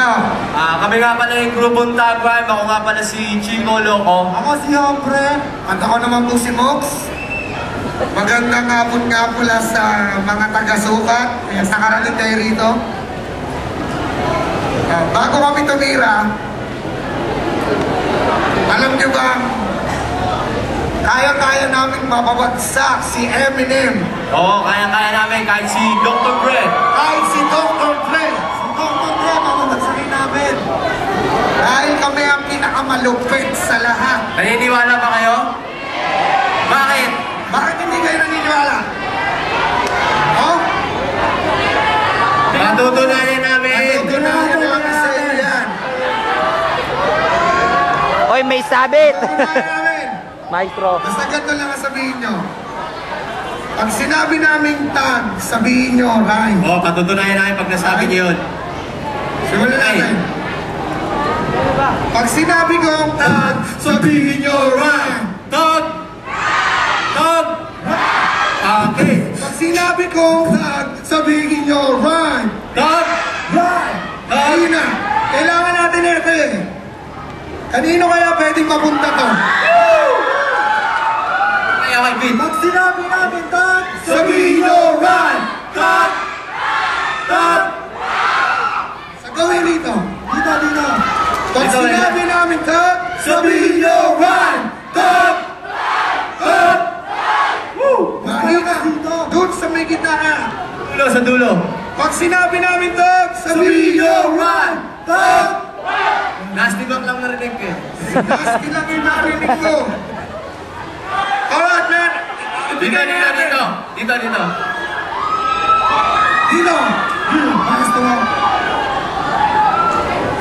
Sino? Kami nga pala yung grupong Tag Rhyme. Ako nga pala si Chico Loco. Ako si Hombre. At ako naman po si Mox. Magandang hapon nga pula sa mga taga-sukat. Sa karating kayo rito. Bago kami tumira, alam nyo ba, kaya-kaya namin mapabagsak si Eminem. Oo, kaya-kaya namin kahit si Dr. Dre. Kahit si Dr. Dre. Si Dr. Dre, mapabagsakin namin. Dahil kami ang pinakamalupit sa lahat. Naniniwala ba kayo? Bakit? Bakit hindi kayo naniniwala? Oh? Matutunayan namin. Matutunayan namin sa iyo yan. Oy, may sabit! Matutunayan namin. Maestro. Basta ganito lang ang sabihin nyo. Pag sinabi namin tag, sabihin nyo rhyme. Oo, patutunayan namin pag nasabi niyo yun. Simulan natin. Pag sinabi ko tag, sabihin nyo rhyme. Tag! Tag! Okay. Pag sinabi ko tag, sabihin nyo rhyme. Tag! Rhyme! Tag! Kanina, kailangan natin ito eh. Kanino kaya pwedeng mapunta to? Kaya kay Pete. Pag sinabi namin tag, sabihin nyo rhyme. Tag! Tag! Sa gawin dito. Dito, dito. Pag Dito, sinabi namin tag, sabihin nyo rhyme. Tag! Tag! Woo! Mahina. Doon sa may gitna ka. Dulo sa dulo. Pag sinabi namin tag, sabihin nyo rhyme. Tag! Nasty bang lang narinig ko eh. Nasty lang yung narinig ko. Alright, man. Dito, dito, dito. Dito, dito. Dito. Maestro mo.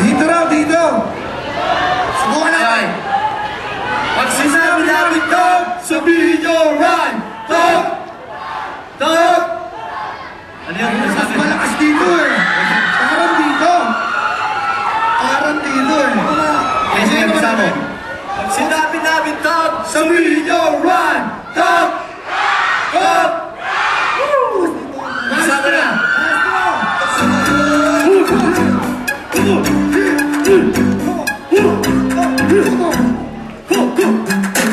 Dito raw, dito. Subukan natin. Pag sinabi namin tag, sabihin nyo rhyme. Tag! Tag! Ano yun? Mas Sabi? malakas dito eh. Parang dito. Parang dito eh. Kaya sinabi sa mo. Pag sinabi namin tag, Sabihin nyo rhyme. Tag! Tag! sabi na.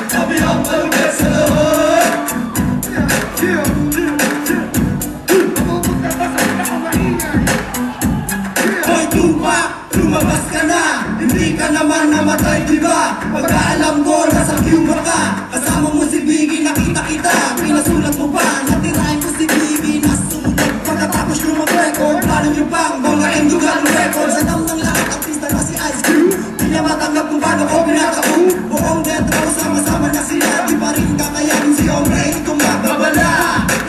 Sabi ang malupit sa lahat. Hoy Tupac, lumabas ka na. Hindi ka naman namatay, diba? Pagkaalam ko, nasa Cuba ka. Kasama mo si Biggie, nakita kita. Pinasulat mo pa, natirahin ko si Biggie. Nasulat pagkatapos lumag-record. Paano nyo bang mga Endugal record? Sa dam ng lahat, artista na si Ice Cube. Di niya matanggap kung paano ko pinakaun. Buong death row, sama-sama na sila. Di pa rin kakayanin si Hombre, itong magbabala.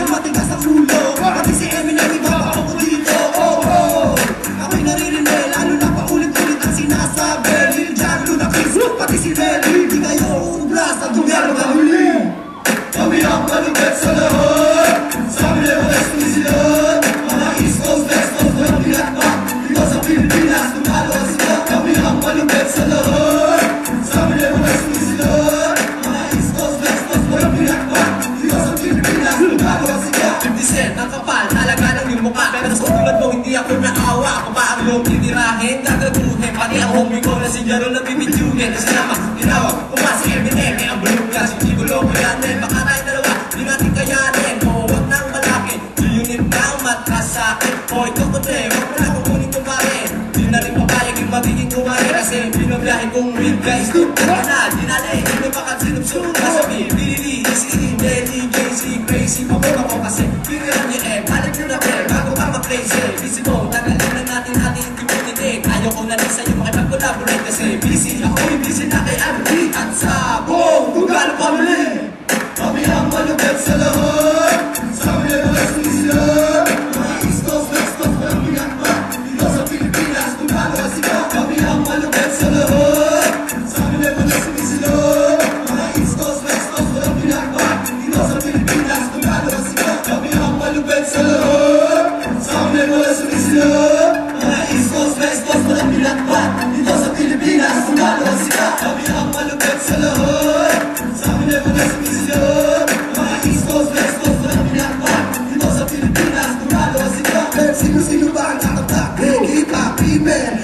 Na matigas ang ulo, pati si Eminem, ibaba ko dito. Oh, oh. Ako'y naririnig, lalo na paulit-ulit ang sinasabi. Lil Jon, Ludacris, pati si Belly. Di kayo uubra sa gobyerno na huli. Kami ang malupit sa lahat. Sabi niya mo gusto sila. Mga East Coast, West Coast, walang pinakpak. Dito sa Pilipinas, tumalo sila. Kami ang malupit sa lahat. Sabi niya mo gusto sila. Mga East Coast, West Coast, walang pinakpak. Dito sa Pilipinas, tumalo sila. 50 cent ang kapal, talaga ng yung mukha. Pero sa tulad mo, hindi ako naawa. Ako pa ang loob titirahin, gagaguhin. Pati ang homie ko na si Jaro na bibidyohin. Kasi naman, tinawag, kumasi Eminem. May ang bulong ka, si Chico Loco yan. Baka tayo dalawa, di natin kayanin. O huwag nang malaki, unit ng matras sa akin. O ito ko te, huwag mo na kukunin kong pare. Di na rin papayag yung magiging kumare. Kasi binabiyahe kong real guys. Kaya na, di na rin, hindi pa kansinupsunod. Kasabi, Billy, Easy, Nelly, JC, Crazy. Pagod ako kasi, piniran niya eh. Balik nyo na pre, bago ka ma-crazy. Busy mo, tagalin na natin ating intimidinig. Ayaw ko na rin sa'yo makipag-collaborate. Kasi busy, ako'y busy na kay Andy. At sa buong Tugalo family. Kami ang malupit sa lahat. Sabi niya mo gusto sila. Mga East Coast, West Coast, walang pinakpak. Dito sa Pilipinas, tumalo sila. Kami ang malupit sa lahat. Sabi niya mo gusto sila. Mga East Coast, West Coast, walang pinakpak. Dito sa Pilipinas, tumalo sila. Kami ang malupit sa lahat. Sabi niya mo gusto sila. Mga East Coast, West Coast, walang pinakpak. Dito sa Pilipinas, tumalo sila. Kami ang malupit sa lahat. Sabi niya mo gusto sila. Mga East Coast, West Coast, walang pinakpak. Dito sa Pilipinas, tumalo sila. Sino-sino ba ang nakatak? Hip-hop, female,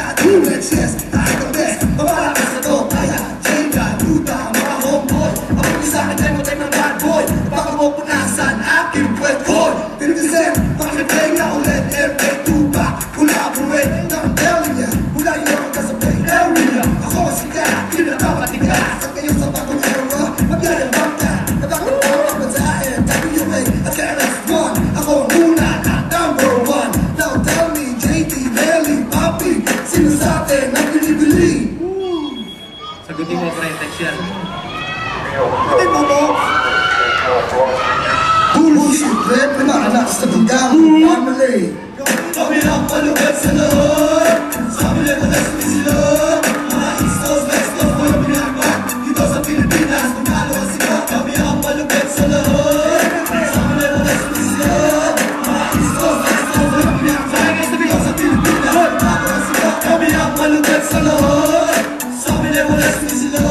lahat ng witches, tayo the best. Mapalakas na to, kaya Jenga, Luta, mga homeboy. Ako isa ka tayo mo tayo ng bad boy. Baka mo punasan aking puwet boy. 50 Cent, makinig na ulit. Airplay, tuba, collaborate. Now I'm telling ya, mula yung sa Bay Area. Ako si ka, pinakapatigas. At ngayon sa bagong era, magyayabang ka. Nakakatawa ka sa akin, WA at KRS-One. Ako ang una at number one. Now tell me, JT, Nelly, Papi, sino sa atin ang binibili? Sagutin mo, pre, text yan. Hindi mo mo. Bullshit, rap, pinaanak sa dugang family. Kami ang palugat sa lahat. Sabi lang ko na sumisila. Mga East Coast, West Coast, walang pinakbak. Dito sa Pilipinas, tumalo ang sikat. Kami ang palugat sa lahat. Sabi lang ko na sumisila. Mga East Coast, West Coast, walang pinakbak. Dito sa Pilipinas, tumalo ang sikat. Kami ang palugat sa lahat. Sabi lang ko na sumisila.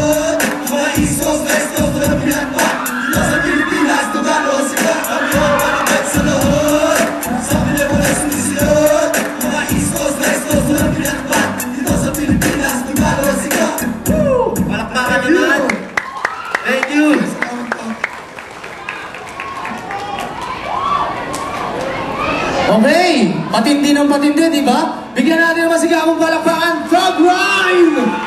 Mga East Coast, West Coast, walang pinakbak. Dito sa Pilipinas, tumalo ang sikat. Kami ang palugat sa lahat. Sabi lang ko na sumisila. Mga East Coast, West Coast, walang pinakbak. Dito sa Pilipinas, tumalo ang sikat. Palakpakan naman. Thank you. Okay, patindi ng patindi, di ba? Bigyan natin ng masigabong palakpakan, Frog Rhyme!